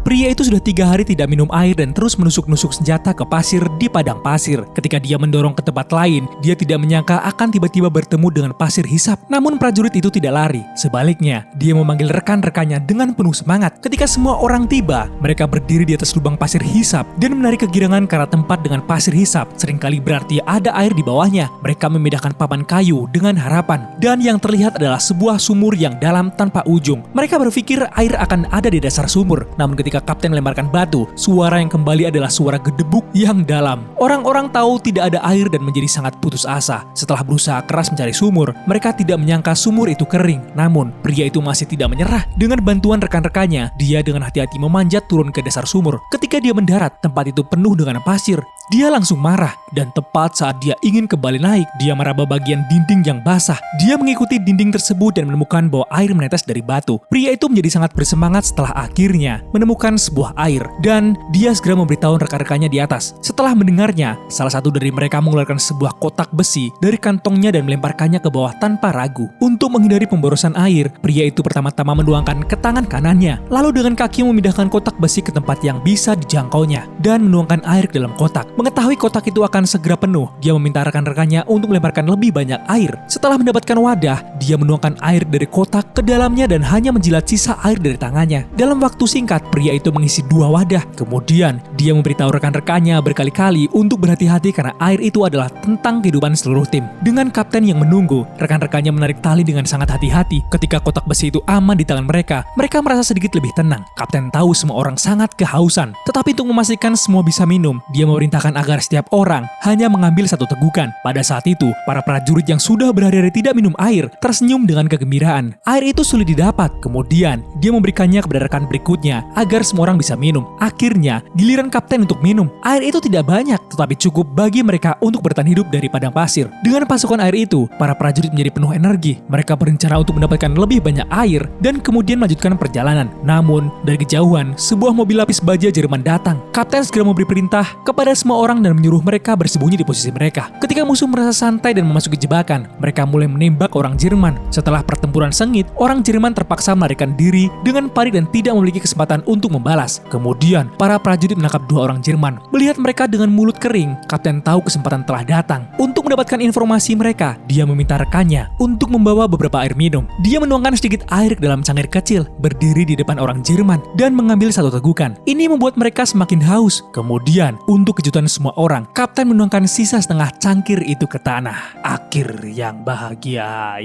Pria itu sudah 3 hari tidak minum air dan terus menusuk-nusuk senjata ke pasir di padang pasir. Ketika dia mendorong ke tempat lain, dia tidak menyangka akan tiba-tiba bertemu dengan pasir hisap. Namun prajurit itu tidak lari. Sebaliknya, dia memanggil rekan-rekannya dengan penuh semangat. Ketika semua orang tiba, mereka berdiri di atas lubang pasir hisap dan menarik kegirangan karena tempat dengan pasir hisap seringkali berarti ada air di bawahnya. Mereka memindahkan papan kayu dengan harapan, dan yang terlihat adalah sebuah sumur yang dalam tanpa ujung. Mereka berpikir air akan ada di dasar sumur, namun ketika kapten melemparkan batu, suara yang kembali adalah suara gedebuk yang dalam. Orang-orang tahu tidak ada air dan menjadi sangat putus asa. Setelah berusaha keras mencari sumur, mereka tidak menyangka sumur itu kering. Namun, pria itu masih tidak menyerah. Dengan bantuan rekan-rekannya, dia dengan hati-hati memanjat turun ke dasar sumur. Ketika dia mendarat, tempat itu penuh dengan pasir. Dia langsung marah, dan tepat saat dia ingin kembali naik, dia meraba bagian dinding yang basah. Dia mengikuti dinding tersebut dan menemukan bahwa air menetes dari batu. Pria itu menjadi sangat bersemangat setelah akhirnya menemukan sebuah air, dan dia segera memberitahu rekan-rekannya di atas. Setelah mendengarnya, salah satu dari mereka mengeluarkan sebuah kotak besi dari kantongnya dan melemparkannya ke bawah tanpa ragu. Untuk menghindari pemborosan air, pria itu pertama-tama menuangkan ke tangan kanannya, lalu dengan kaki memindahkan kotak besi ke tempat yang bisa dijangkaunya, dan menuangkan air ke dalam kotak. Mengetahui kotak itu akan segera penuh, dia meminta rekan-rekannya untuk melemparkan lebih banyak air. Setelah mendapatkan wadah, dia menuangkan air dari kotak ke dalamnya dan hanya menjilat sisa air dari tangannya. Dalam waktu singkat, pria itu mengisi 2 wadah. Kemudian, dia memberitahu rekan-rekannya berkali-kali untuk berhati-hati karena air itu adalah tentang kehidupan seluruh tim. Dengan kapten yang menunggu, rekan-rekannya menarik tali dengan sangat hati-hati. Ketika kotak besi itu aman di tangan mereka, mereka merasa sedikit lebih tenang. Kapten tahu semua orang sangat kehausan, tetapi untuk memastikan semua bisa minum, dia memerintahkan agar setiap orang hanya mengambil 1 tegukan. Pada saat itu, para prajurit yang sudah berhari-hari tidak minum air tersenyum dengan kegembiraan. Air itu sulit didapat. Kemudian, dia memberikannya kepada rekan berikutnya agar semua orang bisa minum. Akhirnya, giliran kapten untuk minum. Air itu tidak banyak, tetapi cukup bagi mereka untuk bertahan hidup dari padang pasir. Dengan pasukan air itu, para prajurit menjadi penuh energi. Mereka berencana untuk mendapatkan lebih banyak air dan kemudian melanjutkan perjalanan. Namun, dari kejauhan, sebuah mobil lapis baja Jerman datang. Kapten segera memberi perintah kepada semua orang dan menyuruh mereka bersembunyi di posisi mereka. Ketika musuh merasa santai dan memasuki jebakan, mereka mulai menembak orang Jerman. Setelah pertempuran sengit, orang Jerman terpaksa melarikan diri dengan panik dan tidak memiliki kesempatan untuk membalas. Kemudian, para prajurit menangkap 2 orang Jerman. Melihat mereka dengan mulut kering, kapten tahu kesempatan telah datang. Untuk mendapatkan informasi mereka, dia meminta rekannya untuk membawa beberapa air minum. Dia menuangkan sedikit air ke dalam cangkir kecil, berdiri di depan orang Jerman, dan mengambil 1 tegukan. Ini membuat mereka semakin haus. Kemudian, untuk kejutan semua orang, kapten menuangkan sisa setengah cangkir itu ke tanah. Akhir yang bahagia.